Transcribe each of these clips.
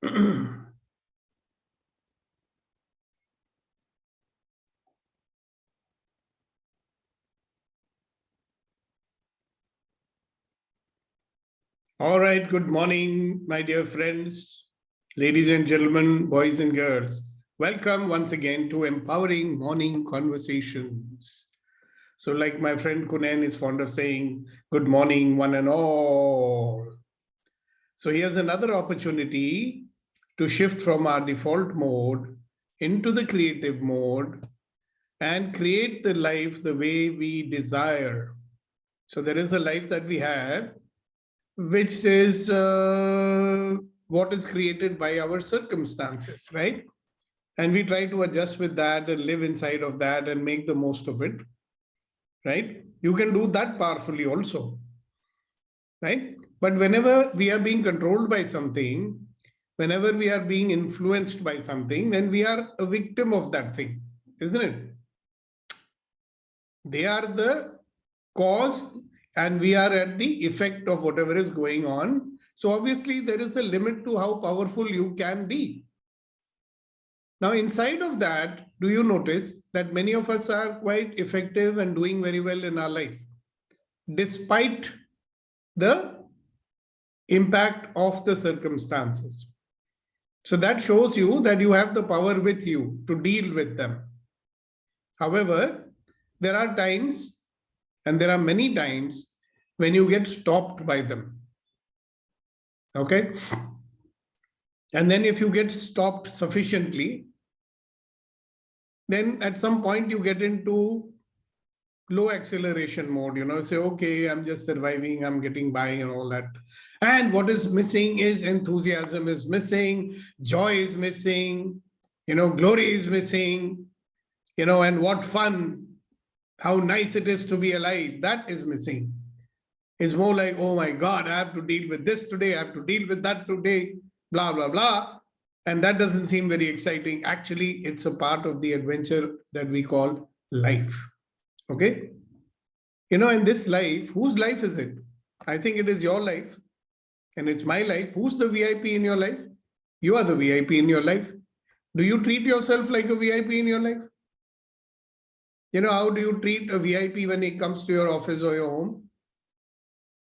All right, good morning, my dear friends, ladies and gentlemen, boys and girls. Welcome once again to Empowering Morning Conversations. So, like my friend Kunen is fond of saying, good morning, one and all. So, here's another opportunity to shift from our default mode into the creative mode and create the life the way we desire. So, there is a life that we have which is what is created by our circumstances, right? And we try to adjust with that and live inside of that and make the most of it, right? You can do that powerfully also, right? But whenever we are being controlled by something, whenever we are being influenced by something, then we are a victim of that thing, isn't it? They are the cause and we are at the effect of whatever is going on. So obviously there is a limit to how powerful you can be. Now inside of that, do you notice that many of us are quite effective and doing very well in our life, despite the impact of the circumstances? So that shows you that you have the power with you to deal with them. However, there are times, and there are many times, when you get stopped by them. Okay? And then if you get stopped sufficiently, then at some point you get into low acceleration mode, say, okay, I'm just surviving, I'm getting by and all that. And what is missing is enthusiasm is missing, joy is missing, glory is missing, and what fun, how nice it is to be alive, that is missing. It's more like, oh my God, I have to deal with this today, I have to deal with that today, blah, blah, blah. And that doesn't seem very exciting. Actually, it's a part of the adventure that we call life. Okay? In this life, whose life is it? I think it is your life and it's my life. Who's the VIP in your life? You are the VIP in your life. Do you treat yourself like a VIP in your life? How do you treat a VIP when it comes to your office or your home?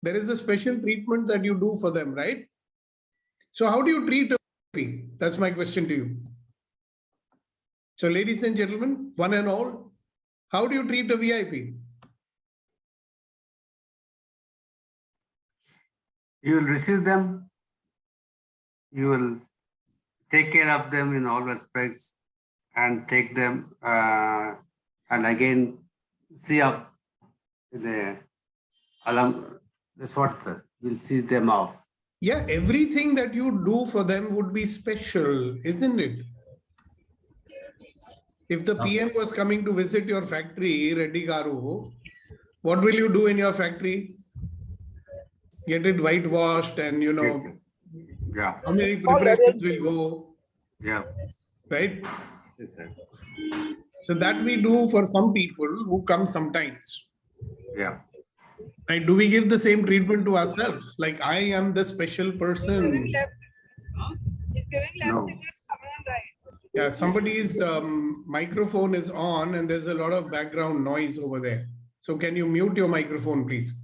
There is a special treatment that you do for them, right? So how do you treat a VIP? That's my question to you. So ladies and gentlemen, one and all, how do you treat a VIP? You will receive them. You will take care of them in all respects and take them and again see up along this what sir. We'll see them off. Yeah, everything that you do for them would be special, isn't it? If the PM was coming to visit your factory, Reddy Garu, what will you do in your factory? Get it whitewashed and, Yes, yeah. How many preparations will go? Yeah. Right? Yes, sir. So that we do for some people who come sometimes. Yeah. Right? Do we give the same treatment to ourselves? Like, I am the special person. No. Yeah, somebody's microphone is on and there's a lot of background noise over there. So can you mute your microphone, please?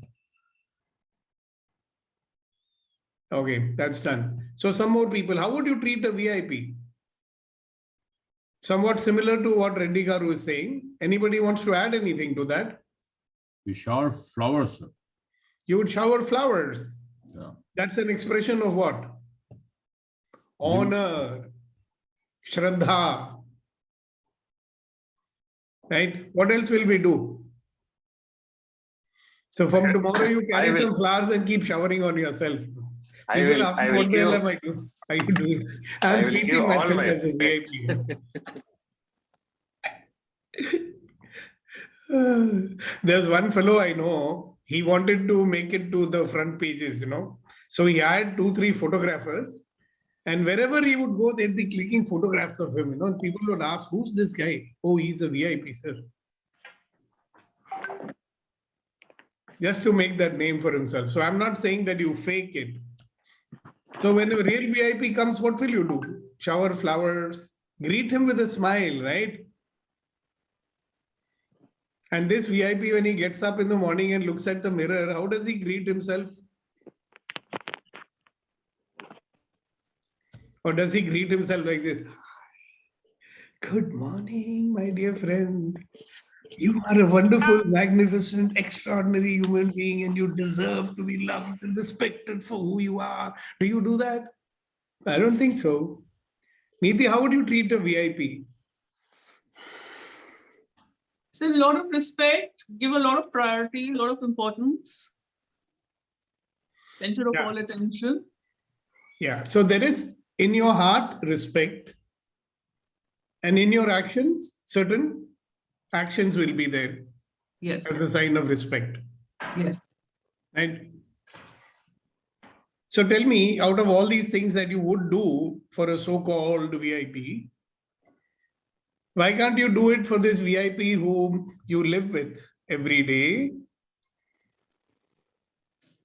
Okay, that's done. So some more people, how would you treat a VIP? Somewhat similar to what Reddy Garu is saying. Anybody wants to add anything to that? We shower flowers, sir. You would shower flowers. Yeah. That's an expression of what? Honor, Shraddha. Right? What else will we do? So from tomorrow you carry some flowers and keep showering on yourself. People ask me, what the hell am I doing? Are you doing? I'm treating myself as a VIP. There's one fellow I know, he wanted to make it to the front pages, So he had 2-3 photographers, and wherever he would go, they'd be clicking photographs of him, People would ask, who's this guy? Oh, he's a VIP, sir. Just to make that name for himself. So I'm not saying that you fake it. So when a real VIP comes, what will you do? Shower flowers, greet him with a smile, right? And this VIP, when he gets up in the morning and looks at the mirror, how does he greet himself? Or does he greet himself like this? Good morning, my dear friend. You are a wonderful, magnificent, extraordinary human being, and you deserve to be loved and respected for who you are. Do you do that? I don't think so. Neeti, how would you treat a VIP? So a lot of respect, give a lot of priority, a lot of importance, center of Yeah. all attention. Yeah. So there is in your heart respect, and in your actions, certain actions will be there Yes, as a sign of respect. yes. Right? So tell me, out of all these things that you would do for a so-called VIP, why can't you do it for this VIP whom you live with every day?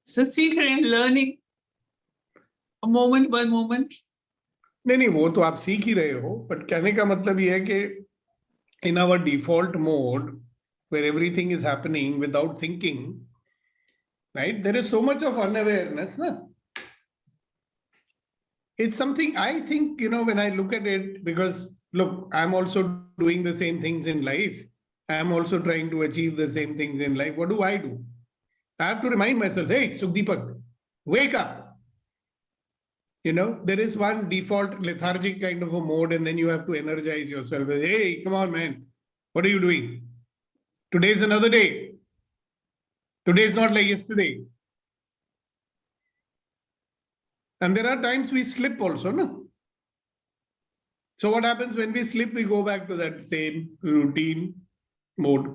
So secret learning, a moment by moment. नहीं वो तो आप सीख ही रहे हो, but कहने का मतलब ये है कि in our default mode where everything is happening without thinking, right? There is so much of unawareness, na? It's something I think, when I look at it, because look, I'm also doing the same things in life. I'm also trying to achieve the same things in life. What do? I have to remind myself, hey, Sukhdeepak, wake up. There is one default lethargic kind of a mode, and then you have to energize yourself. Hey, come on, man. What are you doing? Today's another day. Today's not like yesterday. And there are times we slip also, no? So what happens when we slip? We go back to that same routine mode.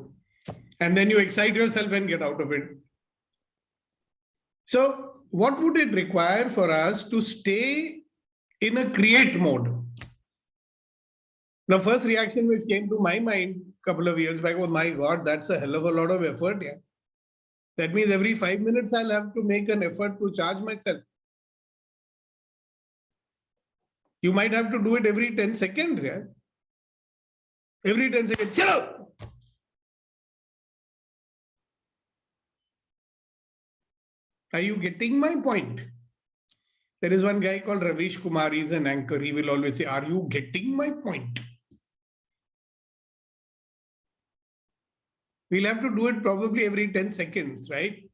And then you excite yourself and get out of it. So what would it require for us to stay in a create mode? The first reaction which came to my mind a couple of years back was, my God, that's a hell of a lot of effort. Yeah. That means every 5 minutes I'll have to make an effort to charge myself. You might have to do it every 10 seconds. Yeah. Every 10 seconds. Chalo! Are you getting my point? There is one guy called Ravish Kumar. He's an anchor. He will always say, are you getting my point? We'll have to do it probably every 10 seconds, right?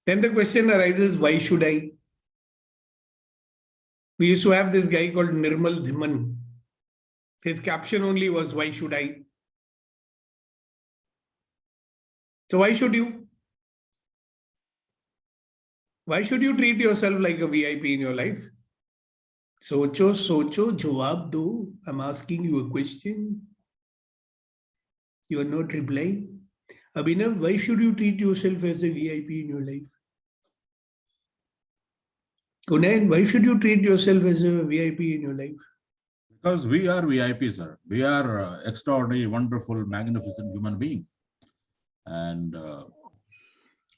Then the question arises, why should I? We used to have this guy called Nirmal Dhiman. His caption only was, why should I? So why should you? Why should you treat yourself like a VIP in your life? Socho, jawab do. I'm asking you a question. You are not replying. Abhinav, why should you treat yourself as a VIP in your life? Kunayan, why should you treat yourself as a VIP in your life? Because we are VIPs, sir. We are extraordinary, wonderful, magnificent human being. And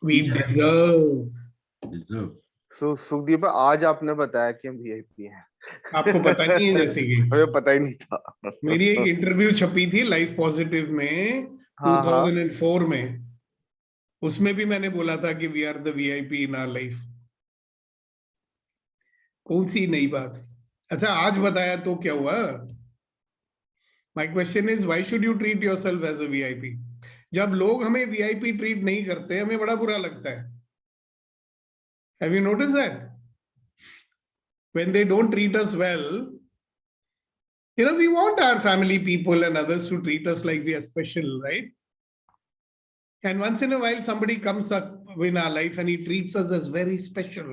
We deserve. So Sukhdeep आज आपने बताया कि हम VIP हैं. आपको पता नहीं है जैसे कि मुझे पता ही नहीं था. मेरी एक इंटरव्यू छपी थी लाइफ पॉजिटिव में 2004 में. उसमें भी मैंने बोला था कि we are the VIP in our life. कौन सी नई बात? अच्छा आज बताया तो क्या हुआ? My question is why should you treat yourself as a VIP? जब लोग हमें वीआईपी ट्रीट नहीं करते हमें बड़ा बुरा लगता है. Have you noticed that? When they don't treat us well, we want our family people and others to treat us like we are special, right? And once in a while, somebody comes up in our life and he treats us as very special,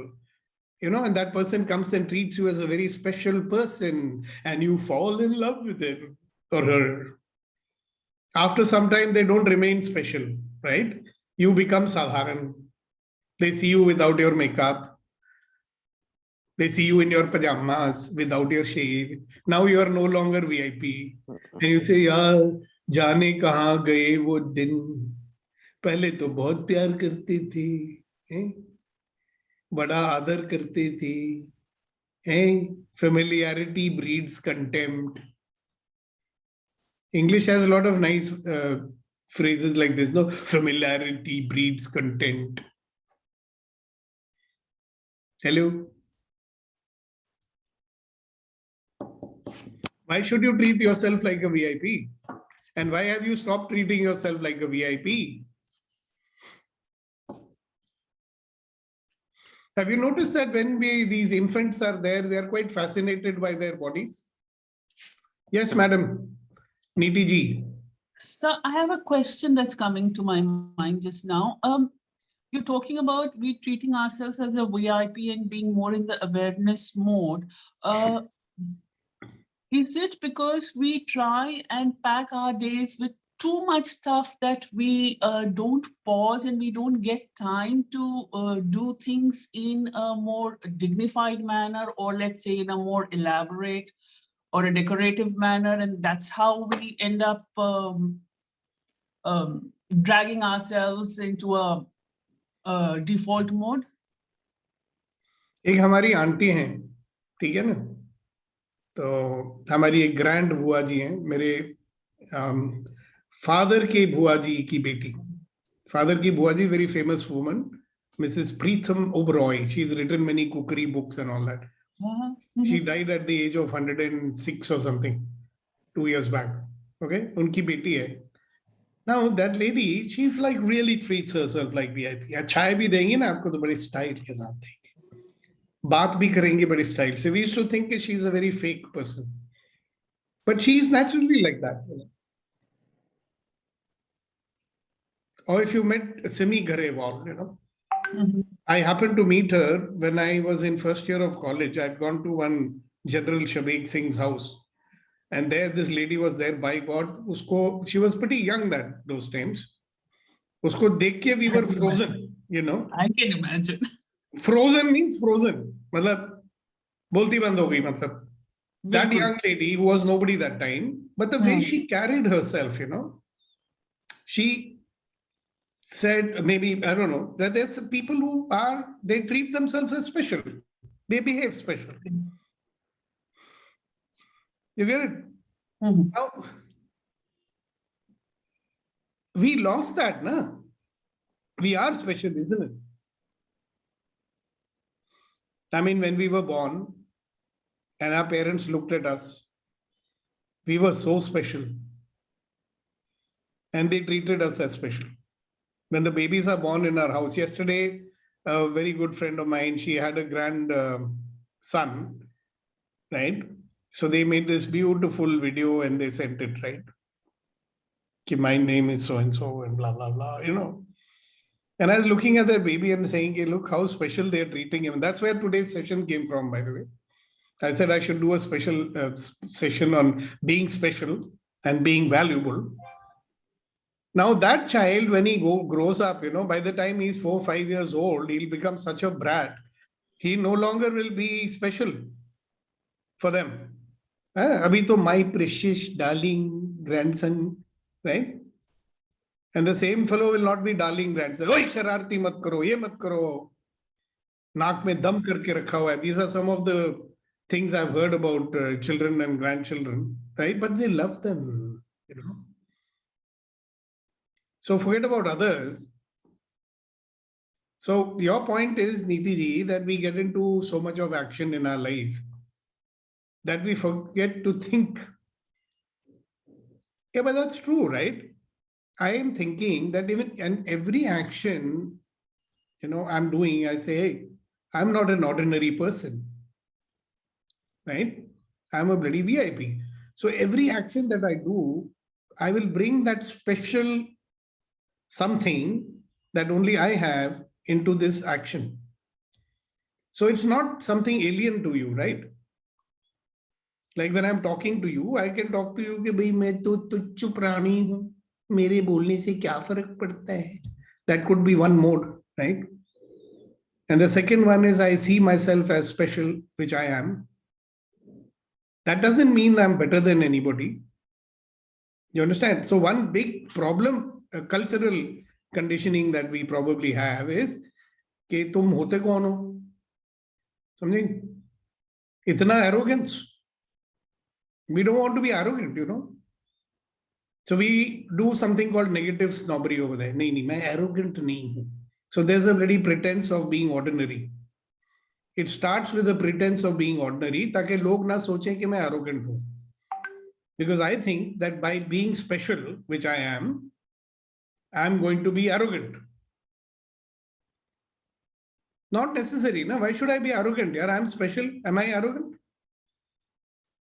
and that person comes and treats you as a very special person, and you fall in love with him or her. After some time, they don't remain special, right? You become sadharan. They see you without your makeup. They see you in your pajamas without your shave. Now you are no longer VIP. And you say, yaar, जाने कहाँ गए वो दिन, पहले तो बहुत प्यार करती थी. बड़ा आदर करते थे. Hey, familiarity breeds contempt. English has a lot of nice phrases like this. No, familiarity breeds contempt. Hello. Why should you treat yourself like a VIP? And why have you stopped treating yourself like a VIP? Have you noticed that when these infants are there, they are quite fascinated by their bodies? Yes, madam. Neeti ji. So I have a question that's coming to my mind just now. You're talking about we treating ourselves as a VIP and being more in the awareness mode. Is it because we try and pack our days with too much stuff that we don't pause and we don't get time to do things in a more dignified manner, or let's say in a more elaborate or a decorative manner, and that's how we end up dragging ourselves into a default mode? एक हमारी aunty हैं, ठीक है ना, तो हमारी एक grand बुआ जी हैं, मेरे फादर के बुआ जी की बेटी. फादर की बुआ जी, very famous woman, Mrs. Preetham Oberoi. She's written many cookery books and all that. She died at the age of 106 or something, 2 years back. Okay, उनकी बेटी है. Now that lady, she's like really treats herself like VIP. चाय भी देंगी ना आपको तो बड़े स्टाइल के साथ देंगी, बात भी करेंगे बड़े स्टाइल से. We used to think that she's a very fake person, but she is naturally like that. Or if you met Simi Garewal, you know, I happened to meet her when I was in first year of college. I'd gone to one General Shabik Singh's house. And there, this lady was there. By God, usko, she was pretty young those times. Usko dekh ke we were frozen, you know. I can imagine. Frozen means frozen. मतलब बोलती बंद हो गई मतलब. That young lady who was nobody that time, but the way she carried herself, you know, she said, maybe, I don't know, that there's people who are, they treat themselves as special. They behave special. You get it? Now, we lost that, na? We are special, isn't it? I mean, when we were born and our parents looked at us, we were so special. And they treated us as special. When the babies are born in our house, yesterday, a very good friend of mine, she had a grand son, right? So they made this beautiful video and they sent it, right? Ki my name is so-and-so and blah, blah, blah, you know. And I was looking at that baby and saying, hey, look how special they're treating him. That's where today's session came from, by the way. I said I should do a special session on being special and being valuable. Now that child, when he grows up, you know, by the time he's 4 or 5 years old, he'll become such a brat. He no longer will be special for them. Abhi to my precious darling grandson, right? And the same fellow will not be darling grandson. Oi, shararti mat karo, ye mat karo. Naak mein dam karke rakha hua hai. These are some of the things I've heard about children and grandchildren, right? But they love them, you know. So forget about others. So your point is, Neeti ji, that we get into so much of action in our life that we forget to think. Yeah, but that's true, right? I am thinking that even in every action, you know, I'm doing, I say, hey, I'm not an ordinary person, right? I'm a bloody VIP. So every action that I do, I will bring that special something that only I have into this action. So it's not something alien to you, right? Like when I'm talking to you, I can talk to you कि भाई मैं तो तुच्छ प्राणी हूँ, मेरे बोलने से क्या फर्क पड़ता है? That could be one mode, right? And the second one is I see myself as special, which I am. That doesn't mean I'm better than anybody. You understand? So one big problem, cultural conditioning that we probably have is कि तुम होते कौन हो? समझे? इतना arrogance. We don't want to be arrogant, you know. So we do something called negative snobbery over there. नहीं नहीं, मैं arrogant नहीं हूँ. So there's a ready pretense of being ordinary. It starts with a pretense of being ordinary ताकि लोग ना सोचें कि मैं arrogant हूँ. Because I think that by being special, which I am going to be arrogant. Not necessary, no? Why should I be arrogant? Yeah, I'm special. Am I arrogant?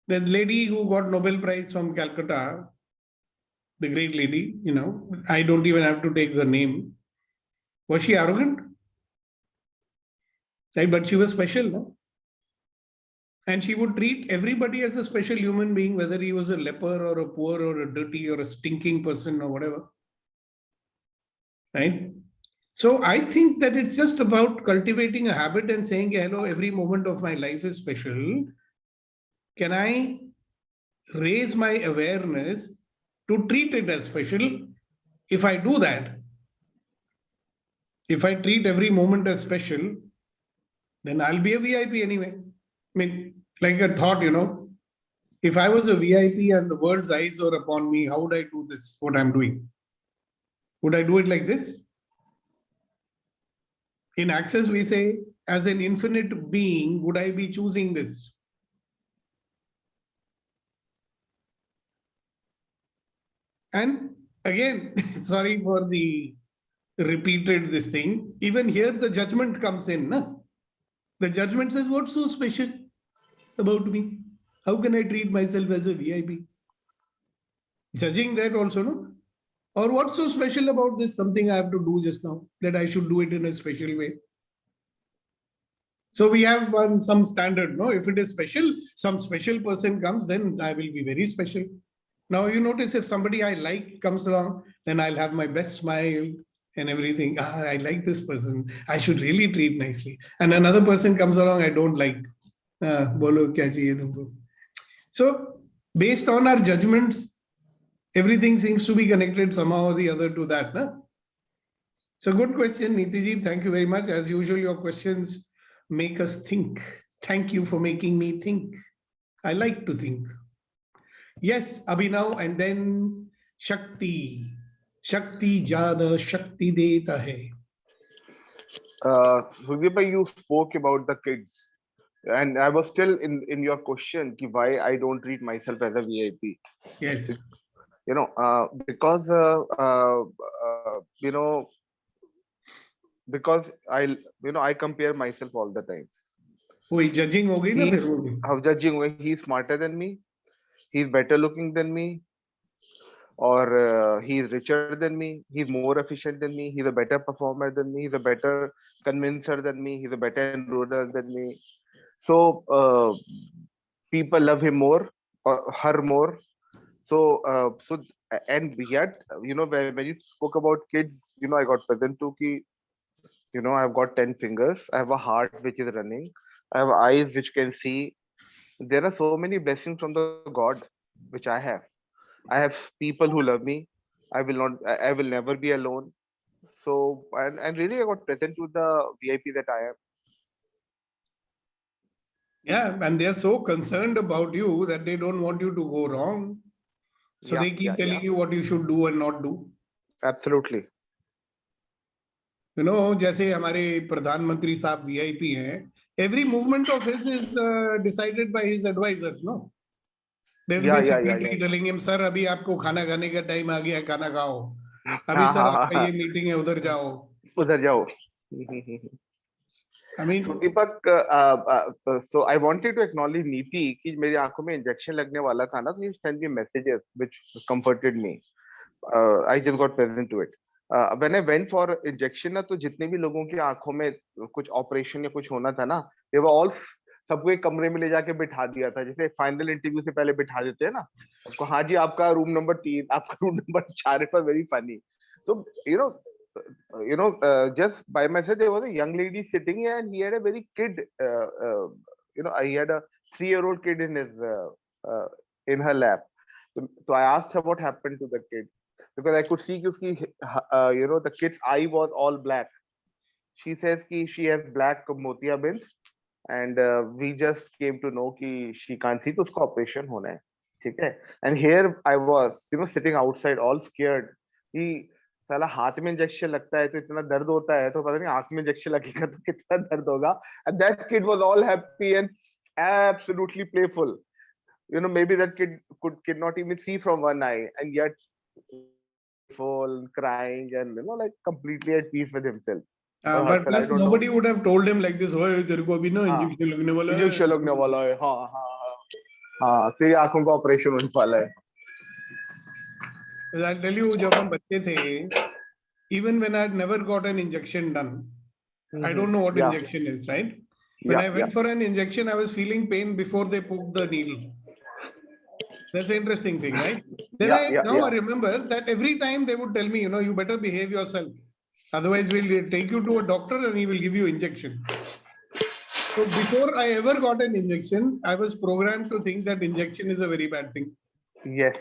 The lady who got Nobel Prize from Calcutta, the great lady, you know, I don't even have to take her name. Was she arrogant? Right, but she was special, no? And she would treat everybody as a special human being, whether he was a leper or a poor or a dirty or a stinking person or whatever. Right? So I think that it's just about cultivating a habit and saying, hello, every moment of my life is special. Can I raise my awareness to treat it as special? If I do that, if I treat every moment as special, then I'll be a VIP anyway. I mean, like a thought, you know, if I was a VIP and the world's eyes were upon me, how would I do this, what I'm doing? Would I do it like this? In Access, we say, as an infinite being, would I be choosing this? And again, sorry for the repeated this thing, even here the judgment comes in. No? The judgment says, what's so special about me? How can I treat myself as a VIP? Judging that also, no? Or what's so special about this, something I have to do just now, that I should do it in a special way? So we have some standard, no? If it is special, some special person comes, then I will be very special. Now you notice if somebody I like comes along, then I'll have my best smile and everything. I like this person. I should really treat nicely. And another person comes along, I don't like. Bolo kya chahiye tumko? So based on our judgments, everything seems to be connected somehow or the other to that. No? So good question, Nitiji. Thank you very much. As usual, your questions make us think. Thank you for making me think. I like to think. Yes, Abhinav, and then Shakti. Shakti Jada Shakti Deta Hai. Sudeep, you spoke about the kids, and I was still in your question, ki why I don't treat myself as a VIP. Yes. You know, because you know, because I compare myself all the times. कोई judging हो गई ना फिर वो भी. How judging way? He's smarter than me, he's better looking than me, or he's richer than me, he's more efficient than me, he's a better performer than me, he's a better convincer than me, he's a better enroller than me. So people love him more or her more. So and yet, you know, when you spoke about kids, you know, I got present to ki, you know, I've got 10 fingers, I have a heart which is running, I have eyes which can see. There are so many blessings from the God which I have. I have people who love me. I will never be alone. So and really I got present to the VIP that I am. Yeah, and they're so concerned about you that they don't want you to go wrong. So they keep telling you what you should do and not do. Absolutely. You know, जैसे हमारे प्रधानमंत्री साहब VIP हैं, every movement of his is decided by his advisors, no? They will be secretly telling him, sir, अभी आपको खाना खाने का टाइम आ गया, खाना खाओ. अभी सर आपका ये मीटिंग है, उधर जाओ. उधर जाओ. I mean, so Deepak, so I wanted to acknowledge Neeti कि मेरी आंखों में इंजेक्शन लगने वाला था ना, so you sent me messages which comforted me. I just got present to it. When I went for injection ना, तो जितने भी लोगों की आंखों में कुछ ऑपरेशन या कुछ होना था ना, they were all सबको एक कमरे में ले जाके बिठा दिया था, जैसे फाइनल इंटरव्यू से पहले बिठा देते हैं ना, आपको हाँ जी आपका रूम नंबर 3, आपका room number 4. It was very funny. So just by myself, there was a young lady sitting here, and he had a very kid. He had a 3-year-old kid in his in her lap. So I asked her what happened to the kid, because I could see the kid's eye was all black. She says she has black motiya bind, and we just came to know कि she can't see, तो उसका operation होना है, ठीक है? And here I was, sitting outside, all scared कि साला हाथ में इंजेक्शन लगता है तो इतना दर्द होता है, तो पता नहीं आंख में इंजेक्शन लगेगा तो कितना दर्द होगा. And that kid was all happy and absolutely playful. Maybe that kid could not even see from one eye, and yet full crying and like completely at peace with himself. But But I plus don't know. nobody would have told him like this, "Oye, तेरे को अभी ना हाँ, injection लगने वाला है." Injection लगने वाला है, हाँ हाँ हाँ हाँ, तेरी आंखों का ऑपरेशन होने वाला है. I'll tell you, जब हम बच्चे थे, even when I had never got an injection done, I don't know what Yeah. injection is, right? When Yeah, I went for an injection, I was feeling pain before they poked the needle. That's the interesting thing, right? Then Yeah, I remember that every time they would tell me, you better behave yourself. Otherwise, we'll take you to a doctor and he will give you injection. So before I ever got an injection, I was programmed to think that injection is a very bad thing. Yes.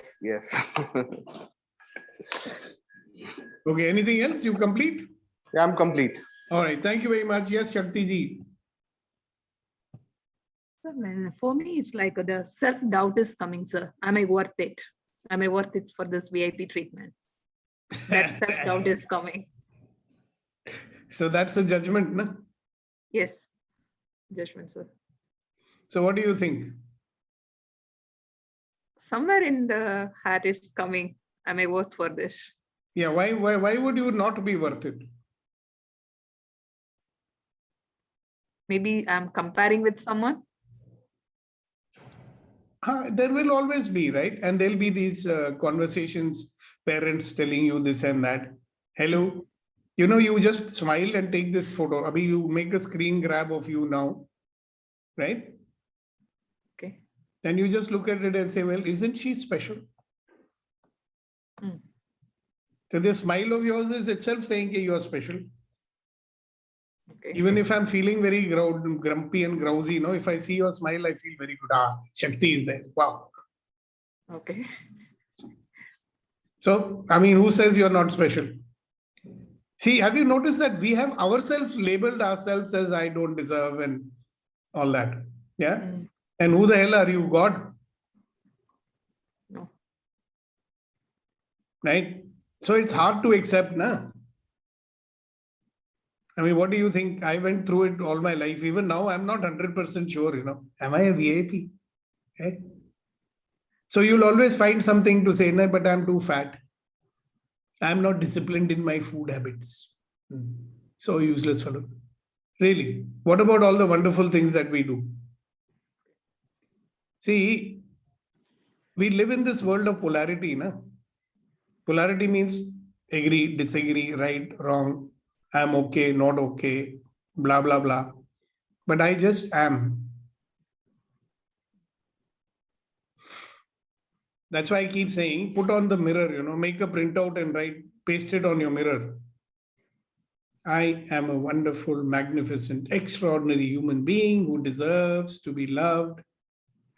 Okay, anything else? You complete? Yeah, I'm complete. All right, thank you very much. Yes, Shakti ji. Sir, for me, it's like the self-doubt is coming, sir. Am I worth it? Am I worth it for this VIP treatment? That self-doubt is coming. So that's a judgment, no? Yes, judgment, sir. So what do you think? Somewhere in the heart is coming. Am I worth for this? Yeah, why would you not be worth it? Maybe I'm comparing with someone. There will always be, right? And there'll be these conversations, parents telling you this and that. Hello, you just smile and take this photo. Abhi, you make a screen grab of you now, right? Okay. And you just look at it and say, well, isn't she special? So this smile of yours is itself saying that you are special. Okay. Even if I'm feeling very grumpy and drowsy, if I see your smile, I feel very good. Shakti is there. Wow. Okay. So, I mean, who says you're not special? See, have you noticed that we have ourselves labeled ourselves as I don't deserve and all that? Yeah. And who the hell are you, God? No. Right? So it's hard to accept, na? I mean, what do you think? I went through it all my life. Even now, I'm not 100% sure, am I a VIP? Eh? So you'll always find something to say, no, but I'm too fat. I'm not disciplined in my food habits. So useless fellow. Really, what about all the wonderful things that we do? See, we live in this world of polarity, na? Polarity means agree, disagree, right, wrong, I'm okay, not okay, blah, blah, blah. But I just am. That's why I keep saying, put on the mirror, make a printout and write, paste it on your mirror. I am a wonderful, magnificent, extraordinary human being who deserves to be loved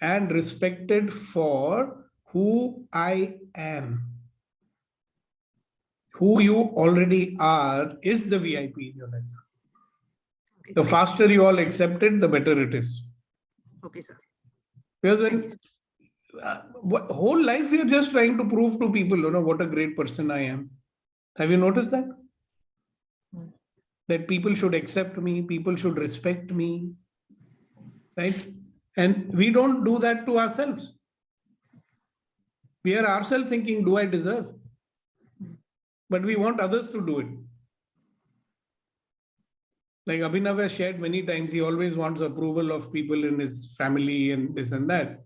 and respected for who I am. Who you already are is the VIP in your life. Okay. The faster you all accept it, the better it is. Okay, sir. Because when whole life you're just trying to prove to people, what a great person I am. Have you noticed that? That people should accept me, people should respect me, right? And we don't do that to ourselves. We are ourselves thinking, do I deserve? But we want others to do it. Like Abhinav has shared many times, he always wants approval of people in his family and this and that.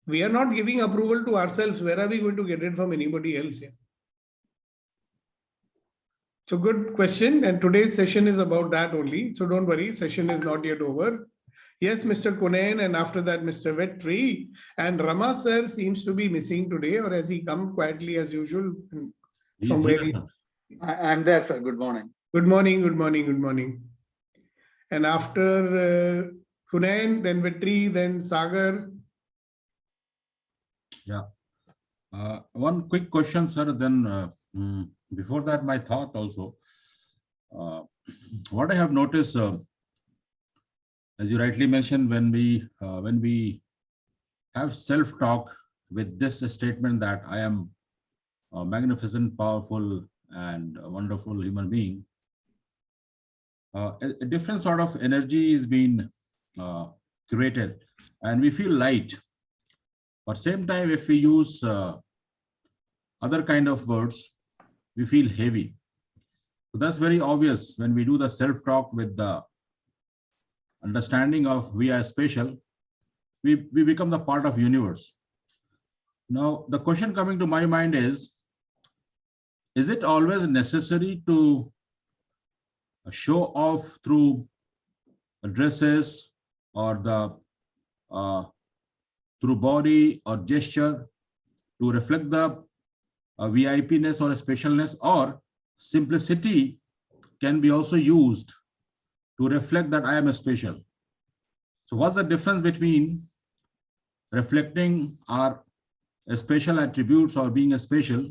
We are not giving approval to ourselves. Where are we going to get it from anybody else here? So good question. And today's session is about that only. So don't worry, session is not yet over. Yes, Mr. Kunayan, and after that, Mr. Vetri. And Rama sir seems to be missing today, or has he come quietly as usual? He's here, sir. I'm there, sir. Good morning. Good morning, good morning, good morning. And after Kunayan, then Vetri, then Sagar. Yeah. One quick question, sir. Then before that, my thought also. What I have noticed, as you rightly mentioned, when we have self-talk with this statement that I am a magnificent, powerful, and a wonderful human being, a different sort of energy is being created, and we feel light. But same time, if we use other kind of words, we feel heavy. So that's very obvious when we do the self-talk with the understanding of we are special, we become the part of universe. Now, the question coming to my mind is it always necessary to show off through dresses or the through body or gesture to reflect the VIPness or specialness, or simplicity can be also used to reflect that I am a special? So what's the difference between reflecting our special attributes or being a special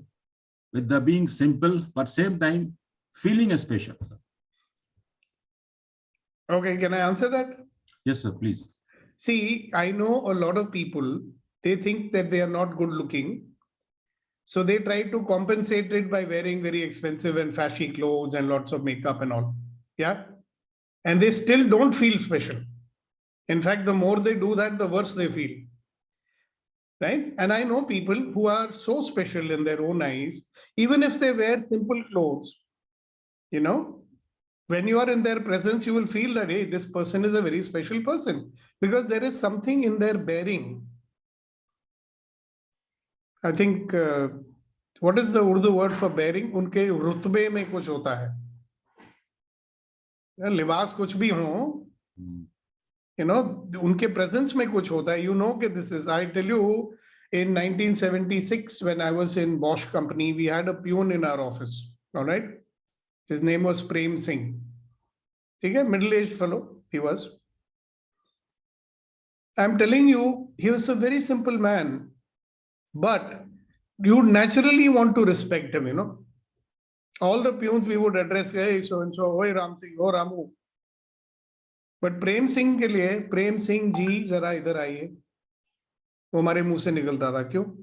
with the being simple, but same time feeling a special? Okay, can I answer that? Yes, sir, please. See, I know a lot of people, they think that they are not good looking. So they try to compensate it by wearing very expensive and flashy clothes and lots of makeup and all. Yeah. And they still don't feel special. In fact, the more they do that, the worse they feel. Right? And I know people who are so special in their own eyes, even if they wear simple clothes, you know, when you are in their presence, you will feel that, hey, this person is a very special person, because there is something in their bearing. I think, what is the Urdu word for bearing? Unke rutbe mein kuch hota hai. Libas kuch bhi ho, you know, unke presence mein kuch hota hai. You know that this is, I tell you, in 1976, when I was in Bosch company, we had a peon in our office. All right. His name was Prem Singh. Okay, middle-aged fellow he was. I'm telling you, he was a very simple man, but you naturally want to respect him, you know. All the peons we would address, hey, so and so, oi Ram Singh, oh Ramu. But Prem Singh के लिए, Prem Singh जी जरा इधर आइए, वो हमारे मुंह से निकलता था, क्यों?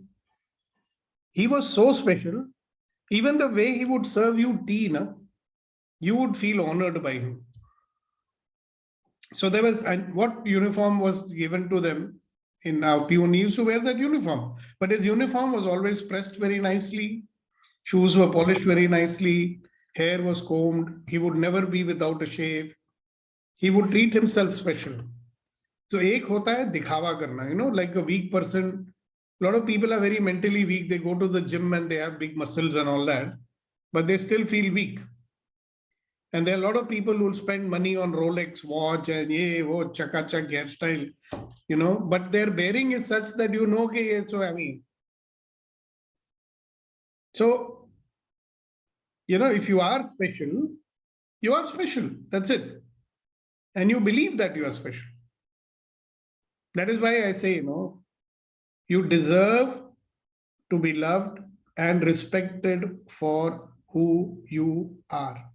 He was so special. Even the way he would serve you tea, na, you would feel honored by him. So there was, and what uniform was given to them in our peon, he used to wear that uniform, but his uniform was always pressed very nicely. Shoes were polished very nicely. Hair was combed. He would never be without a shave. He would treat himself special. So एक होता है दिखावा करना, you know, like a weak person. A lot of people are very mentally weak. They go to the gym and they have big muscles and all that, but they still feel weak. And there are a lot of people who will spend money on Rolex watch and ye wo chaka-chak hairstyle, you know, but their bearing is such that you know ke ye so, I mean. So, you know, if you are special, you are special. That's it. And you believe that you are special. That is why I say, you know, you deserve to be loved and respected for who you are.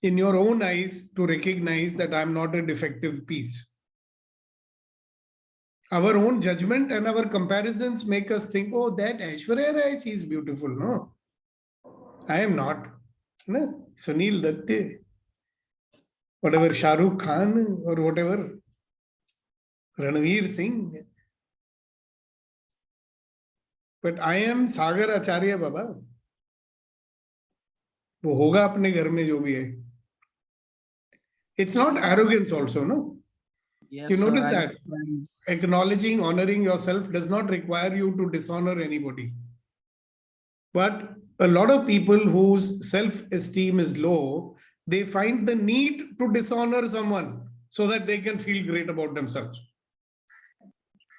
In your own eyes, to recognize that I'm not a defective piece. Our own judgment and our comparisons make us think, oh, that Aishwarya Rai, she is beautiful. No, I am not. No, Sunil Datte, whatever, Shah Rukh Khan or whatever, Ranveer Singh. But I am Sagar Acharya, Baba. वो होगा अपने घर में जो भी है. It's not arrogance also, no? Yes, You sir, notice I- that acknowledging, honoring yourself does not require you to dishonor anybody. But a lot of people whose self-esteem is low, they find the need to dishonor someone so that they can feel great about themselves.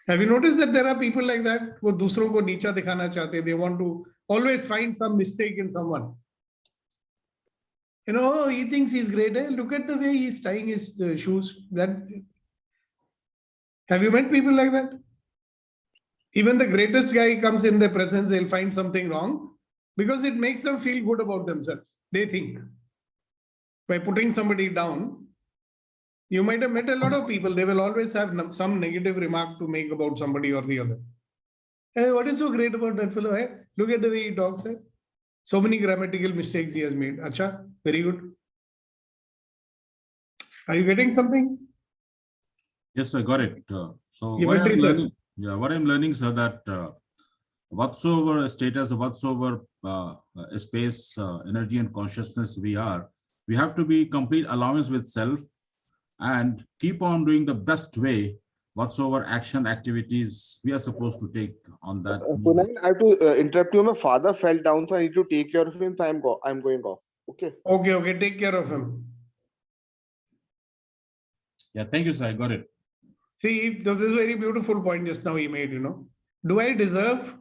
Have you noticed that there are people like that? वो दूसरों को नीचा दिखाना चाहते. They want to always find some mistake in someone. You know, oh, he thinks he's great. Hey, look at the way he's tying his shoes. That. Have you met people like that? Even the greatest guy comes in their presence, they'll find something wrong because it makes them feel good about themselves. They think by putting somebody down, You might have met a lot of people. They will always have some negative remark to make about somebody or the other. Hey, what is so great about that fellow? Hey, look at the way he talks. Hey? So many grammatical mistakes he has made. Acha, very good. Are you getting something? Yes, I got it. So Yeah, what I'm Vetri, sir. learning, what I'm learning, sir, that whatsoever status, whatsoever space, energy, and consciousness we are, we have to be complete allowance with self and keep on doing the best way whatsoever action activities we are supposed to take on that. Kunal, I have to interrupt you. My father fell down, so I need to take care of him. So I'm going off. Okay. Okay, take care of him. Yeah, thank you, sir. I got it. See, this is a very beautiful point just now he made, Do I deserve?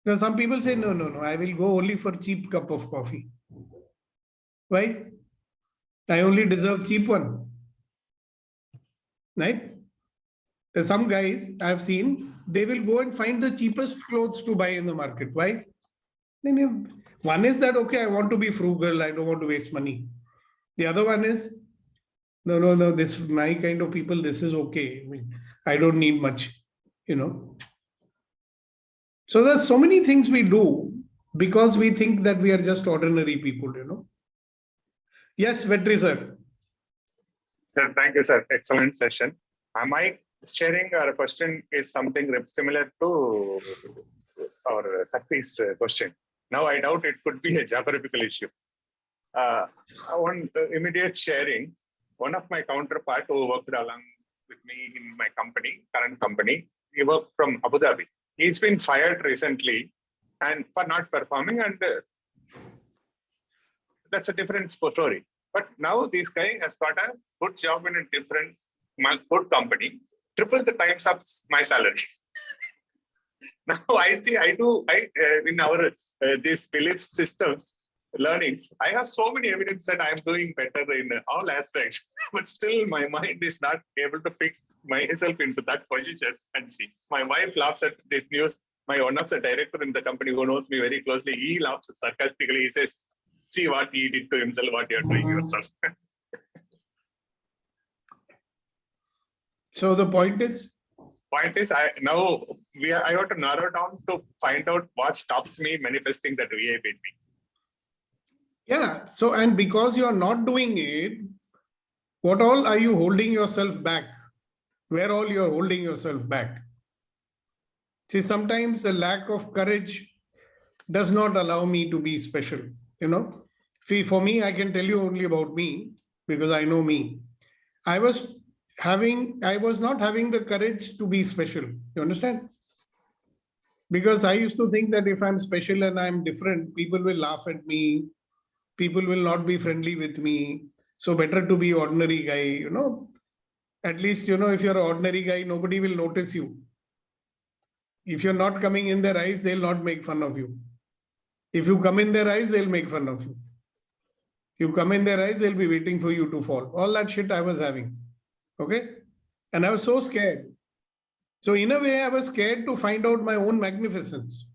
Now, some people say, no, I will go only for cheap cup of coffee. Why? I only deserve cheap one. Right? There's some guys I've seen, they will go and find the cheapest clothes to buy in the market. Why? Then one is that, okay, I want to be frugal, I don't want to waste money. The other one is, no, this my kind of people, this is okay. I mean, I don't need much, So there's so many things we do because we think that we are just ordinary people, Yes, Vetri sir. Sir, thank you, sir. Excellent session. My sharing or question is something similar to our Sakti's question. Now, I doubt it could be a geographical issue. One immediate sharing, one of my counterpart who worked along with me in my company, current company, he worked from Abu Dhabi. He's been fired recently and for not performing, and that's a different story. But now this guy has got a good job in a different good company, triple the times of my salary. Now I see, in our these belief systems, learnings, I have so many evidence that I am doing better in all aspects, but still my mind is not able to fix myself into that position. And see, my wife laughs at this news. One of the director in the company who knows me very closely, he laughs sarcastically. He says, see what he did to himself, what you are doing yourself. So the point is? I want to narrow down to find out what stops me manifesting that VIP in me. Yeah. So, and because you are not doing it, what all are you holding yourself back? Where all you are holding yourself back? See, sometimes the lack of courage does not allow me to be special, See, for me, I can tell you only about me because I know me. I was not having the courage to be special. You understand? Because I used to think that if I'm special and I'm different, people will laugh at me. People will not be friendly with me. So better to be ordinary guy, At least, if you're an ordinary guy, nobody will notice you. If you're not coming in their eyes, they'll not make fun of you. If you come in their eyes, they'll make fun of you. You come in their eyes, they'll be waiting for you to fall. All that shit I was having. Okay? And I was so scared. So in a way, I was scared to find out my own magnificence.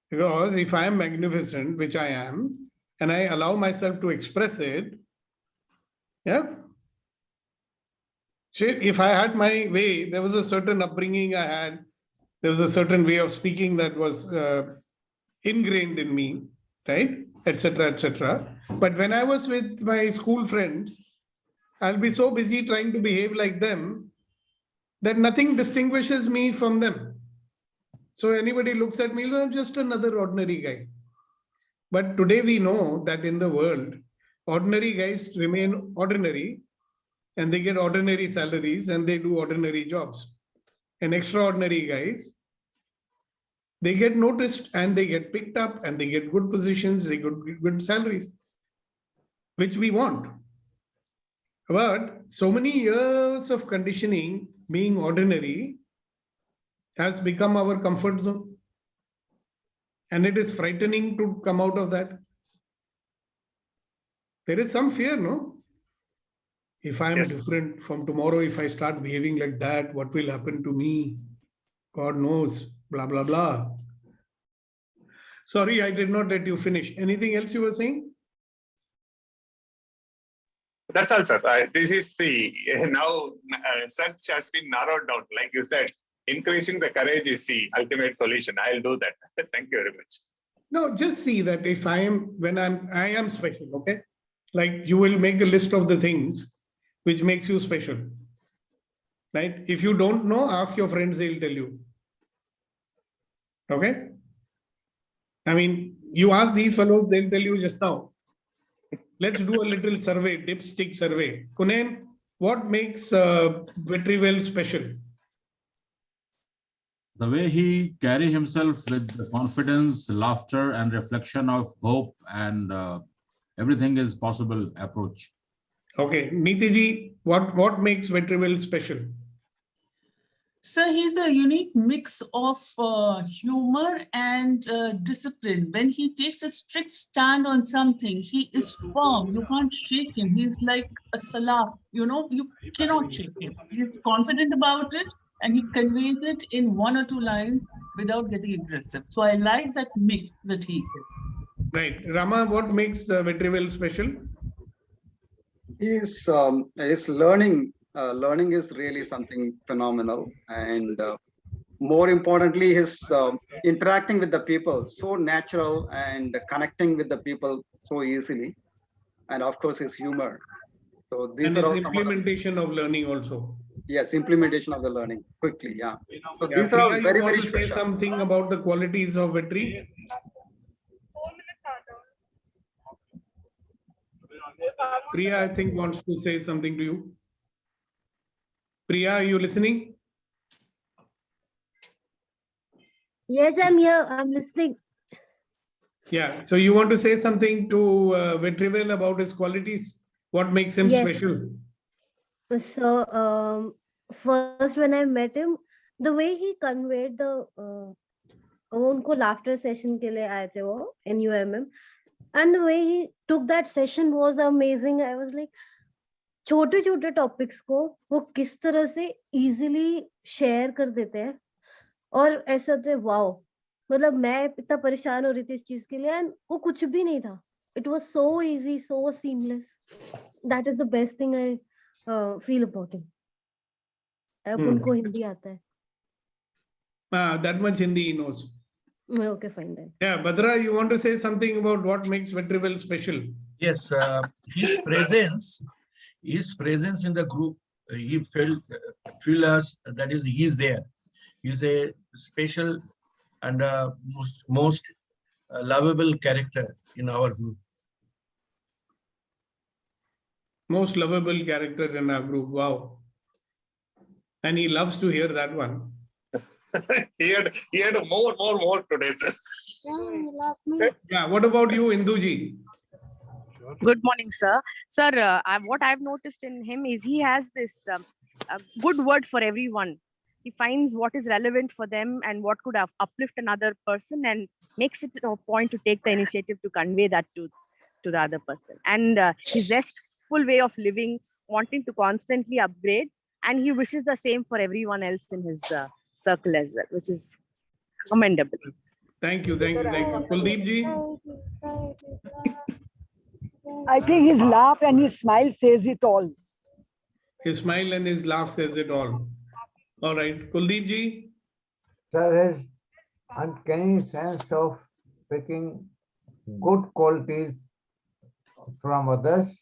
Because if I am magnificent, which I am, and I allow myself to express it, yeah. So if I had my way, there was a certain upbringing I had, there was a certain way of speaking that was ingrained in me, right? Etc., etc. But when I was with my school friends, I'll be so busy trying to behave like them that nothing distinguishes me from them. So anybody looks at me, I'm just another ordinary guy. But today we know that in the world, ordinary guys remain ordinary and they get ordinary salaries and they do ordinary jobs. And extraordinary guys, they get noticed and they get picked up and they get good positions, they get good salaries, which we want. But so many years of conditioning, being ordinary, has become our comfort zone. And it is frightening to come out of that. There is some fear, no? If I am different from tomorrow, if I start behaving like that, what will happen to me? God knows, blah, blah, blah. Sorry, I did not let you finish. Anything else you were saying? That's all, sir. This is the now search has been narrowed down. Like you said, increasing the courage is the ultimate solution. I'll do that. Thank you very much. No, just see that if I am special, okay? Like you will make a list of the things which makes you special, right? If you don't know, ask your friends, they'll tell you. Okay? I mean, you ask these fellows, they'll tell you just now. Let's do a little survey, dipstick survey. Kunen, what makes Vetrivel special? The way he carry himself with the confidence, laughter, and reflection of hope and everything is possible approach. Okay, Nitiji, what makes Vetrivel special? So he's a unique mix of humor and discipline. When he takes a strict stand on something, he is firm. You can't shake him. He's like a salaf. You know, you cannot shake him. He's confident about it, and he conveys it in 1 or 2 lines without getting aggressive. So I like that mix that he is. Right. Rama, what makes Vetrivel special? He's learning. Learning is really something phenomenal, and more importantly, his interacting with the people so natural and connecting with the people so easily, and of course his humor. So these And are its all some of the, implementation of learning also. yes, implementation of the learning quickly. Yeah. So Yeah, these are all Priya, you very want very to say special. something about the qualities of Vetri? Priya, I think wants to say something to you. Priya, are you listening? Yes, I'm here. I'm listening. Yeah. So you want to say something to Vetrivel about his qualities? What makes him Yes. special? So, first when I met him, the way he conveyed the वो उनको laughter session के लिए आए थे वो in UMM, and the way he took that session was amazing. I was like, छोटे छोटे topics को वो किस तरह से easily share कर देते हैं और ऐसा होते wow, मतलब मैं इतना परेशान हो रही थी इस चीज के लिए and वो कुछ भी नहीं था. It was so easy, so seamless. That is the best thing I feel about him. अब उनको हिंदी आता है. That much Hindi he knows. Okay, fine then. Yeah, Badra, you want to say something about what makes Vetrivel special? Yes, his presence in the group, he feel us that is he is there. He's a special and most lovable character in our group. Most lovable character in our group. Wow. And he loves to hear that one. He had more today, sir. Yeah, what about you, Induji? Good morning, sir. Sir, what I've noticed in him is he has this good word for everyone. He finds what is relevant for them and what could uplift another person and makes it a point to take the initiative to convey that to the other person. And his zestful way of living, wanting to constantly upgrade, and he wishes the same for everyone else in his circle as well, which is commendable. Thank you. Kuldeep ji? I think his laugh and his smile says it all. His smile and his laugh says it all. All right. Kuldeep ji? Sir, his uncanny sense of picking good qualities from others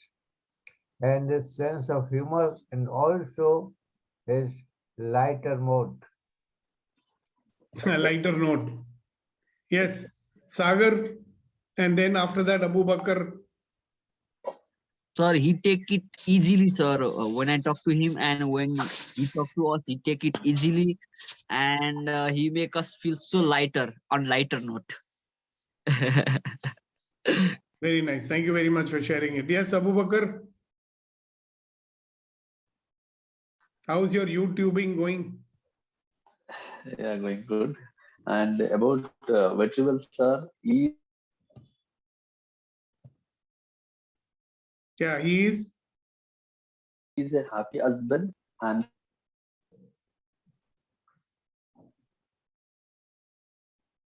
and his sense of humor and also his lighter mode. Lighter note. Yes. Sagar. And then after that, Abu Bakr. Sir, he take it easily, sir. When I talk to him and when he talk to us, he take it easily, and he make us feel so lighter on lighter note. Very nice. Thank you very much for sharing it. Yes, Abu Bakr. How's your YouTubing going? Yeah, going good. And about Vetrivel, sir, he is a happy husband and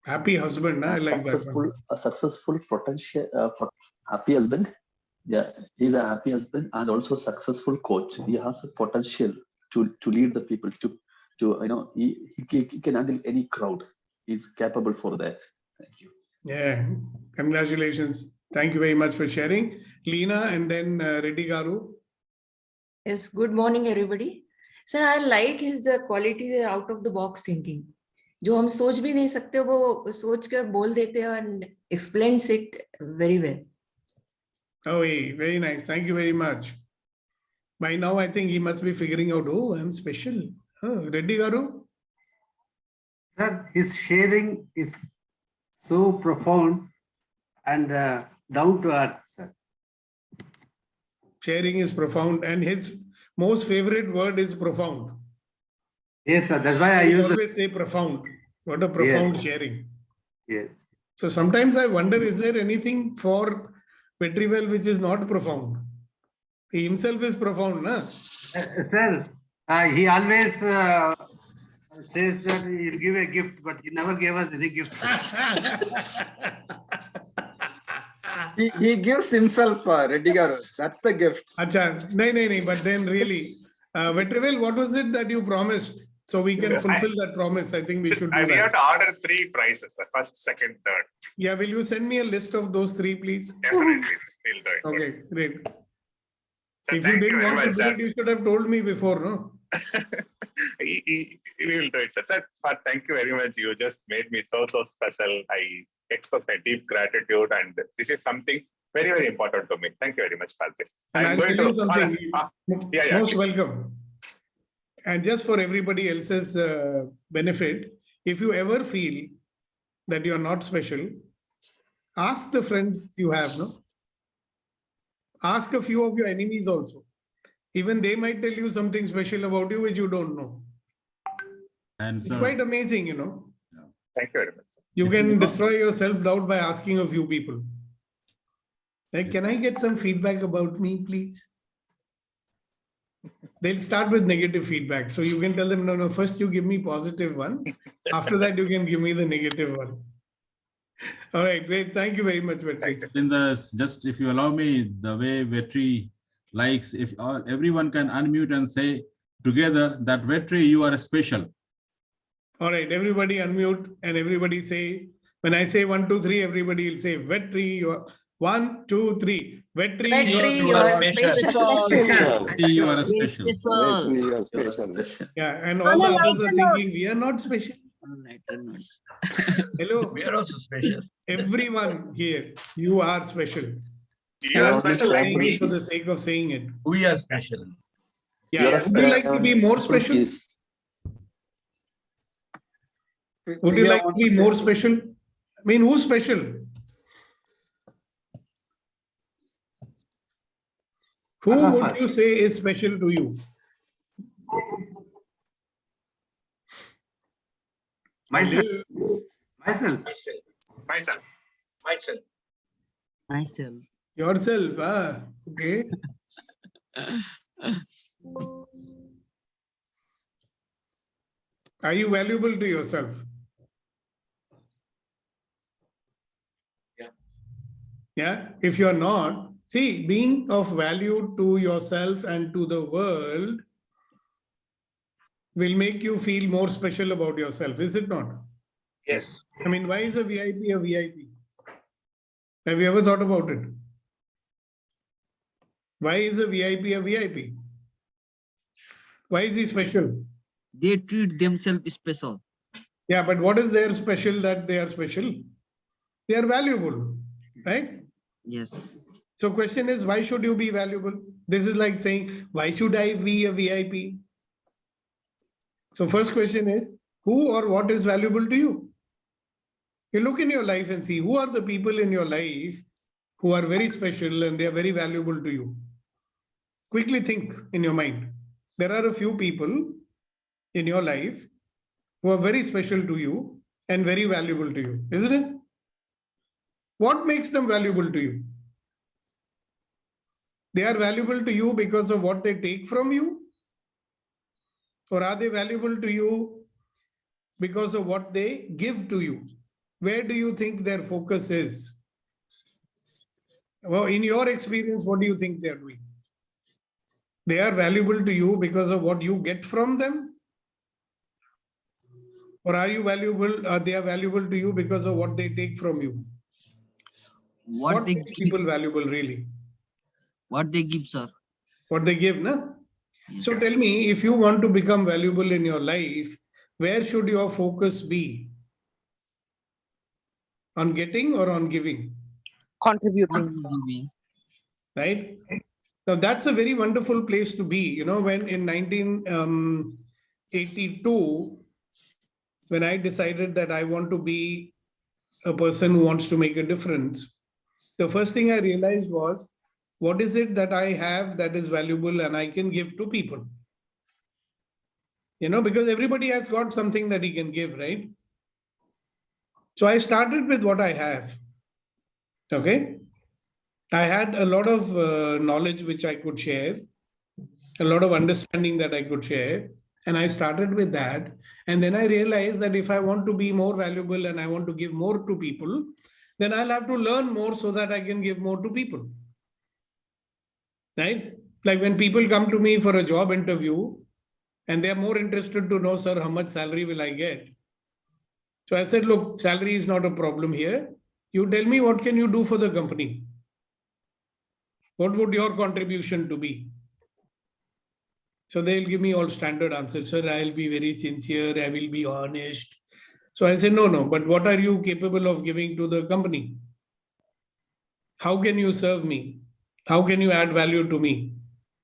happy husband. I like that one. a successful potential happy husband. Yeah, he's a happy husband and also successful coach. He has a potential to lead the people he can handle any crowd. He's capable for that. Thank you. Yeah, congratulations. Thank you very much for sharing. Leena and then Reddy Garu. Yes, good morning, everybody. Sir, I like his quality out of the box thinking. जो हम सोच भी नहीं सकते वो सोच कर बोल देते हैं and explains it very well. Oh, hey, very nice. Thank you very much. By now, I think he must be figuring out, oh, I'm special. Oh, Reddy Garu? Sir, his sharing is so profound and down to earth, sir. Sharing is profound, and his most favorite word is profound. Yes, sir. That's why I He use always say profound. What a profound sharing. Yes. So sometimes I wonder, is there anything for Vetrivel which is not profound? He himself is profound, na? Sir, he always says that he'll give a gift, but he never gave us any gift. He gives himself, Reddy Garu. That's the gift. Acha, no, but then really, Vetrivel, what was it that you promised? So we can fulfill that promise. I think we should do We have that. to order 3 prizes, the first, second, third. Yeah, will you send me a list of those 3, please? Definitely, we'll do it. Okay, great. So If you thank didn't very want to much, do sir. it, you should have told me before, no? We will do it, sir. Sir, thank you very much. You just made me so special. I express my deep gratitude, and this is something very, very important to me. Thank you very much for this. And I'll tell you something. Yeah, Most please. welcome. And just for everybody else's benefit, if you ever feel that you are not special, ask the friends you have, no? Ask a few of your enemies also. Even they might tell you something special about you which you don't know. And It's so, quite amazing, you know. Thank you very much. You If can you- destroy your self-doubt by asking a few people. Like, can I get some feedback about me, please? They'll start with negative feedback. So you can tell them, no, first you give me positive one. After that, you can give me the negative one. All right, great. Thank you very much, Vetri. in the, just if you allow me, the way Vetri likes, if everyone can unmute and say together that Vetri, you are special. All right, everybody unmute and everybody say, when I say 1, 2, 3, everybody will say Vetri, you are 1, 2, 3. Vetri, Vetri, you are special. You are special. Yeah, and all the others are thinking we are not special. Hello. We are also special. Everyone here, you are special. You are special like me. For the sake of saying it. We are special. Yeah, would you like to be more special? Would you like to be more special? I mean, who's special? Who would you say is special to you? Myself. Myself. Yourself, ah, okay. Are you valuable to yourself? Yeah, if you're not, see, being of value to yourself and to the world will make you feel more special about yourself, is it not? Yes. I mean, why is a VIP a VIP? Have you ever thought about it? Why is a VIP a VIP? Why is he special? They treat themselves special. Yeah, but what is their special that they are special? They are valuable, right? Yes. So question is, why should you be valuable? This is like saying, why should I be a VIP? So first question is, who or what is valuable to you? You look in your life and see who are the people in your life who are very special and they are very valuable to you. Quickly think in your mind. There are a few people in your life who are very special to you and very valuable to you, isn't it? What makes them valuable to you? They are valuable to you because of what they take from you? Or are they valuable to you because of what they give to you? Where do you think their focus is? Well, in your experience, what do you think they're doing? They are valuable to you because of what you get from them? Or are you valuable, they are valuable to you because of what they take from you? What they makes give, people valuable really? what they give, sir. What they give, no? So tell me, if you want to become valuable in your life, where should your focus be? On getting or on giving? Contributing. Right? Now that's a very wonderful place to be. You know, when in 1982, when I decided that I want to be a person who wants to make a difference, the first thing I realized was, what is it that I have that is valuable and I can give to people? You know, because everybody has got something that he can give, right? So I started with what I have. Okay. I had a lot of knowledge which I could share, a lot of understanding that I could share. And I started with that. And then I realized that if I want to be more valuable and I want to give more to people, then I'll have to learn more so that I can give more to people. Right? Like when people come to me for a job interview and they're more interested to know, sir, how much salary will I get? So I said, look, salary is not a problem here. You tell me what can you do for the company? What would your contribution to be? So they'll give me all standard answers. Sir, I'll be very sincere. I will be honest. So I say, no, but what are you capable of giving to the company? How can you serve me? How can you add value to me?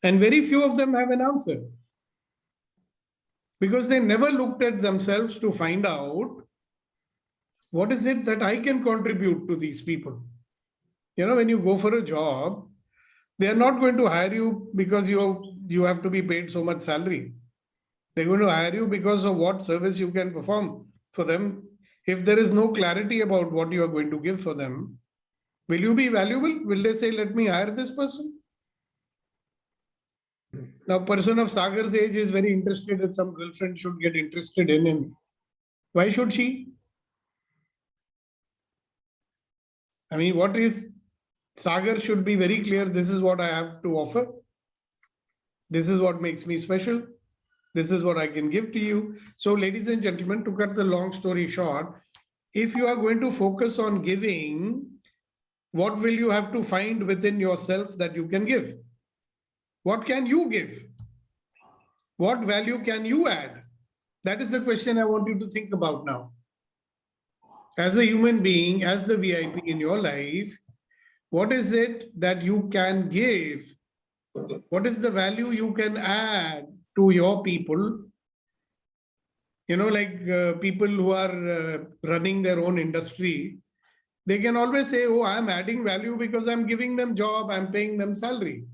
And very few of them have an answer. Because they never looked at themselves to find out what is it that I can contribute to these people. You know, when you go for a job, they are not going to hire you because you have to be paid so much salary. They're going to hire you because of what service you can perform for them. If there is no clarity about what you are going to give for them, will you be valuable? Will they say, let me hire this person? Now, person of Sagar's age is very interested in some girlfriend should get interested in him. Why should she? I mean, what is Sagar should be very clear. This is what I have to offer. This is what makes me special. This is what I can give to you. So, ladies and gentlemen, to cut the long story short, if you are going to focus on giving, what will you have to find within yourself that you can give? What can you give? What value can you add? That is the question I want you to think about now. As a human being, as the VIP in your life, what is it that you can give? What is the value you can add to your people? You know, like people who are running their own industry, they can always say, oh, I'm adding value because I'm giving them job, I'm paying them salary.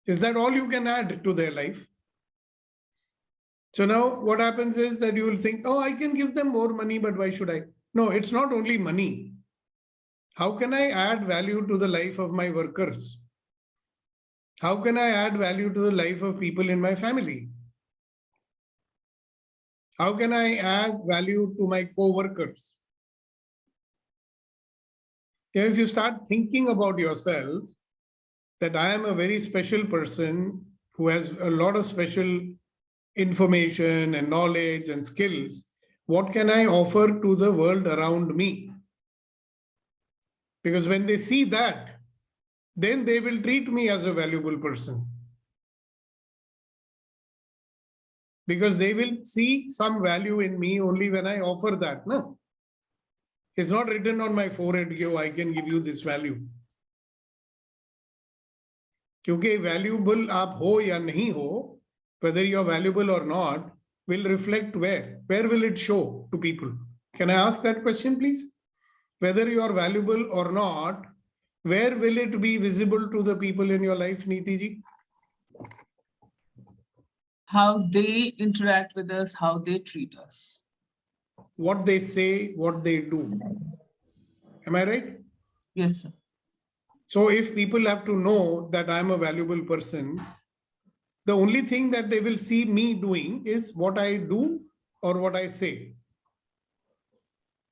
Is that all you can add to their life? So now what happens is that you will think, oh, I can give them more money, but why should I? No, it's not only money. How can I add value to the life of my workers? How can I add value to the life of people in my family? How can I add value to my co-workers? If you start thinking about yourself, that I am a very special person who has a lot of special information and knowledge and skills, what can I offer to the world around me? Because when they see that, then they will treat me as a valuable person. Because they will see some value in me only when I offer that. No, it's not written on my forehead, oh, I can give you this value. क्योंकि valuable आप हो या नहीं हो, whether you are valuable or not, will reflect where? Where will it show to people? Can I ask that question, please? Whether you are valuable or not, where will it be visible to the people in your life, Neeti ji? How they interact with us, how they treat us. What they say, what they do. Am I right? Yes, sir. So if people have to know that I'm a valuable person, the only thing that they will see me doing is what I do or what I say.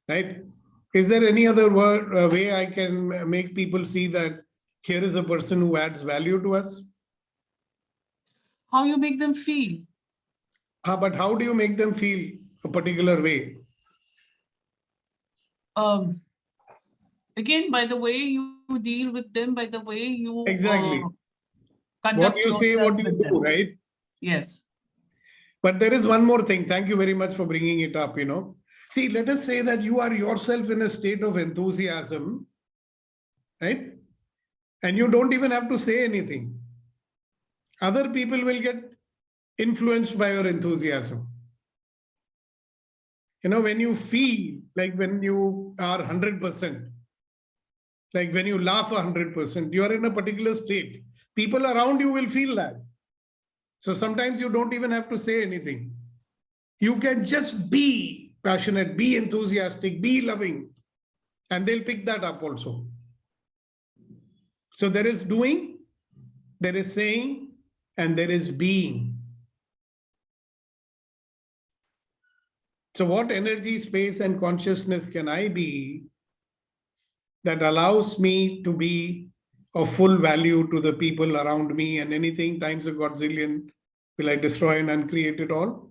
Right? Is there any other way I can make people see that here is a person who adds value to us? How you make them feel. But how do you make them feel a particular way? Again, by the way you deal with them, by the way you Exactly. conduct What you say, yourself what you with do, them. right? Yes. But there is one more thing. Thank you very much for bringing it up, See, let us say that you are yourself in a state of enthusiasm, right? And you don't even have to say anything. Other people will get influenced by your enthusiasm. When you feel like when you are 100%, like when you laugh 100%, you are in a particular state. People around you will feel that. So sometimes you don't even have to say anything. You can just be passionate, be enthusiastic, be loving, and they'll pick that up also. So there is doing, there is saying, and there is being. So what energy, space, and consciousness can I be that allows me to be of full value to the people around me, and anything times a godzillion will I destroy and uncreate it all?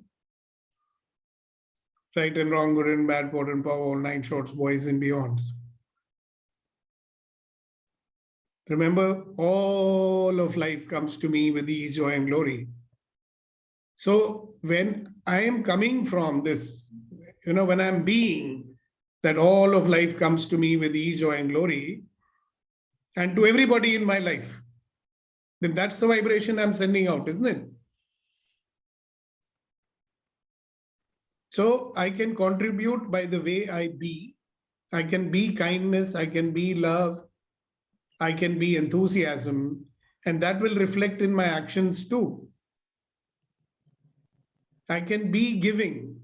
Right and wrong, good and bad, poor and power, all 9 shorts, boys and beyonds. Remember, all of life comes to me with ease, joy, and glory. So when I am coming from this, when I'm being that all of life comes to me with ease, joy, and glory, and to everybody in my life, then that's the vibration I'm sending out, isn't it? So I can contribute by the way I be. I can be kindness, I can be love, I can be enthusiasm, and that will reflect in my actions too. I can be giving.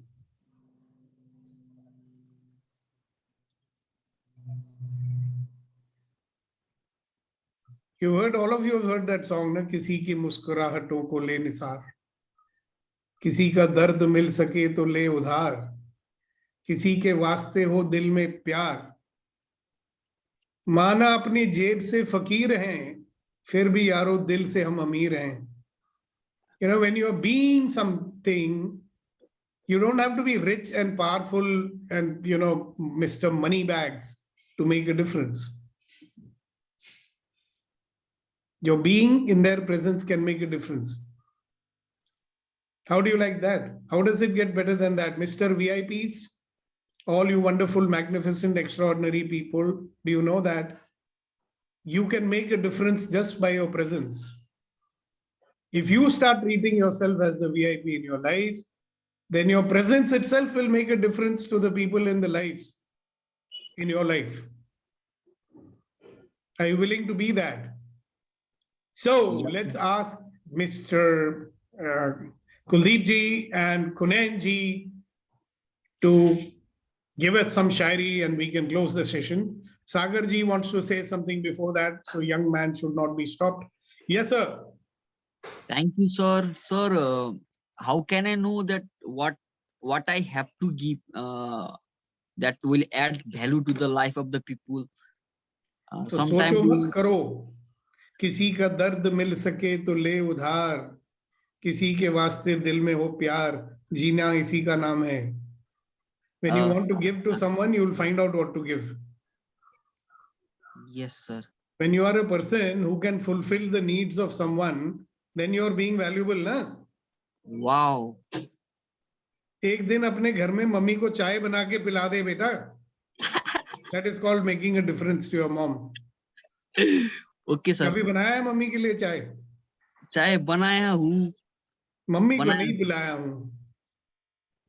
You heard, all of you have heard that song, na? Kisi ki muskurahaton ko le nisar. किसी का दर्द मिल सके तो ले उधार, किसी के वास्ते हो दिल में प्यार, माना अपनी जेब से फकीर हैं, फिर भी यारो दिल से हम अमीर हैं. When you are being something, you don't have to be rich and powerful and, Mr. Moneybags to make a difference. Your being in their presence can make a difference. How do you like that? How does it get better than that? Mr. VIPs, all you wonderful, magnificent, extraordinary people, do you know that you can make a difference just by your presence? If you start treating yourself as the VIP in your life, then your presence itself will make a difference to the people in the lives in your life. Are you willing to be that? So let's ask Mr. Kuldeep ji and Kunen ji to give us some shairi and we can close the session. Sagar ji wants to say something before that, so young man should not be stopped. Yes, sir. Thank you, sir. Sir, how can I know that what I have to give that will add value to the life of the people? तो सोचो मत करो, किसी का दर्द मिल सके तो ले उधार, किसी के वास्ते दिल में हो प्यार, जीना इसी का नाम है. When you want to give to someone, you will find out what to give. Yes, sir. When you are a person who can fulfill the needs of someone, then you are being valuable, na? Wow. एक दिन अपने घर में mummy को चाय बना के पिला दे बेटा. That is called making a difference to your mom. Okay, sir. कभी बनाया है मम्मी के लिए चाय? चाय बनाया हूँ. मम्मी को नहीं पिलाया हूँ.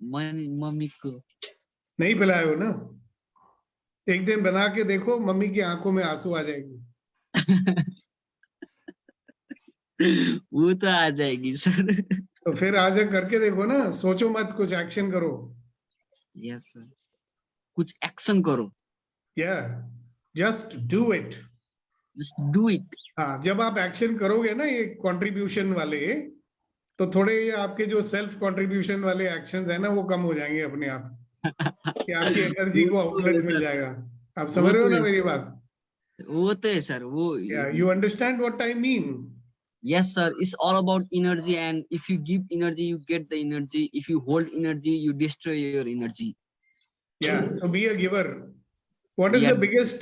मम्मी को नहीं पिलाया हो ना? एक दिन बना के देखो, मम्मी की आंखों में आंसू आ जाएगी. वो तो आ जाएगी सर. तो फिर आज करके देखो ना, सोचो मत, कुछ एक्शन करो. यस सर, कुछ एक्शन करो. Yeah, just do it. Just do it. हाँ, जब आप एक्शन करोगे ना ये कंट्रीब्यूशन वाले, तो थोड़े आपके जो सेल्फ कंट्रीब्यूशन वाले एक्शंस है ना, वो कम हो जाएंगे अपने आप. कि आपकी एनर्जी को आउटलेट मिल जाएगा। आप समझ रहे हो ना मेरी बात? वो तो है सर, वो Yeah, you understand what I mean? yes sir, it's all about energy, and if you give energy you get the energy, if you hold energy you destroy your energy. Yeah, so be a giver. What is Yeah. the biggest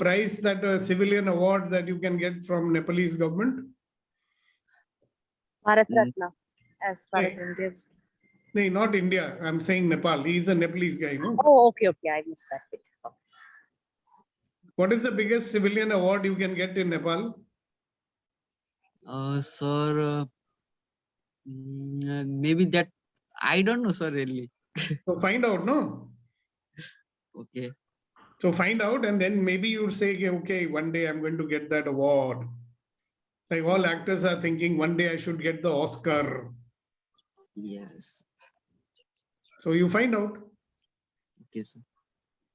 prize that civilian award that you can get from Nepalese government? Bharat Mm. Ratna, as far Hey. as India's. No, not India. I'm saying Nepal. He's a Nepalese guy, no? Oh, okay, I missed that bit. What is the biggest civilian award you can get in Nepal? Sir, maybe that, I don't know sir, really. So find out, no? Okay. So find out, and then maybe you say, okay, one day I'm going to get that award. Like all actors are thinking, one day I should get the Oscar. Yes. So you find out. Okay sir.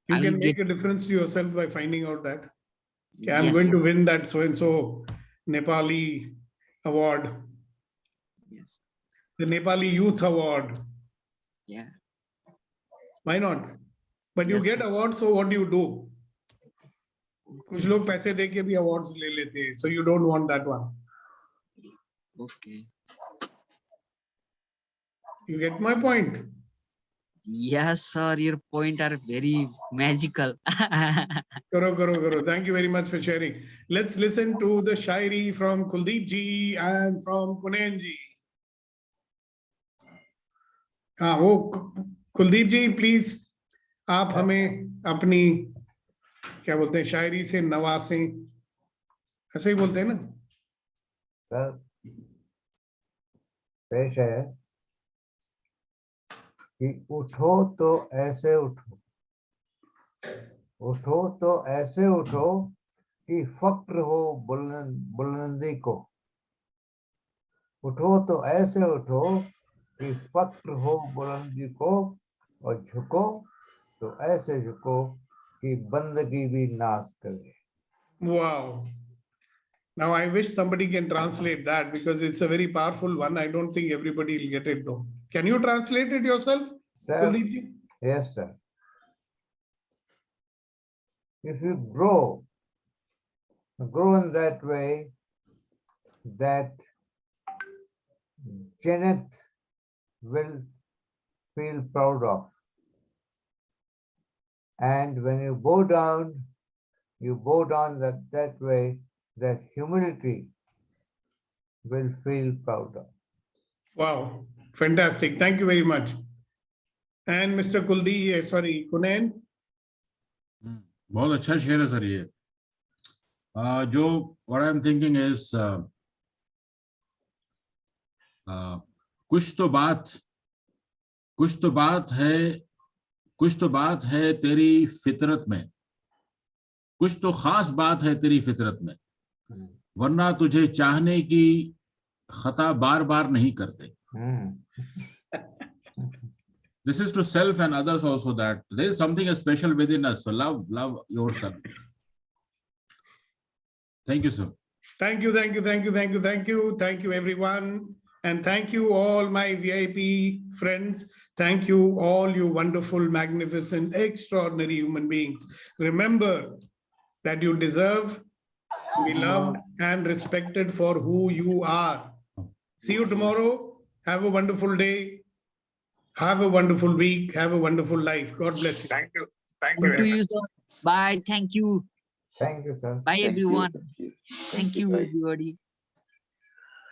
You I'll can make get- a difference to yourself by finding out that. Okay, I'm Yes, going sir. to win that so-and-so Nepali award, Yes. the Nepali Youth Award. Yeah. Why not? But you Yes, get sir. awards, so what do you do? कुछ लोग पैसे दे के भी awards ले लेते हैं, so you don't want that one. Okay. You get my point? Yes sir, your point are very magical. Karo. Thank you very much for sharing. Let's listen to the Shairi from Kuldeep ji and from Kunen ji. Kuldeep ji, please, आप हमें अपनी क्या बोलते हैं शायरी से नवासें, ऐसे ही बोलते हैं ना? सर पेश है कि उठो तो ऐसे उठो, उठो तो ऐसे उठो कि फक्र हो बुलंदी को, उठो तो ऐसे उठो कि फक्र हो बुलंदी को, और झुको तो ऐसे झुको कि बंदगी भी नाश करे. Wow. Now I wish somebody can translate that because it's a very powerful one. I don't think everybody will get it though. Can you translate it yourself, Sir, Kuldeep ji? yes sir. If you grow in that way, that Janet will feel proud of. And when you bow down that way, that humility will feel proud of. Wow, fantastic. Thank you very much. And Mr. Kunen. बहुत अच्छा शेर है sir ये. जो what I'm thinking is कुछ तो बात है तेरी फितरत में, कुछ तो खास बात है तेरी फितरत में, वरना तुझे चाहने की खता बार बार नहीं करते. This is to self and others also, that there is something special within us. So love yourself. Thank you, sir. Thank you everyone. And thank you all my VIP friends. Thank you all you wonderful, magnificent, extraordinary human beings. Remember that you deserve to be loved and respected for who you are. See you tomorrow. Have a wonderful day. Have a wonderful week. Have a wonderful life. God bless you. Thank you. Thank you Good to very you much. sir. Bye. Thank you. Thank you, sir. Bye Thank you. everyone. Thank you. Thank you Bye. everybody.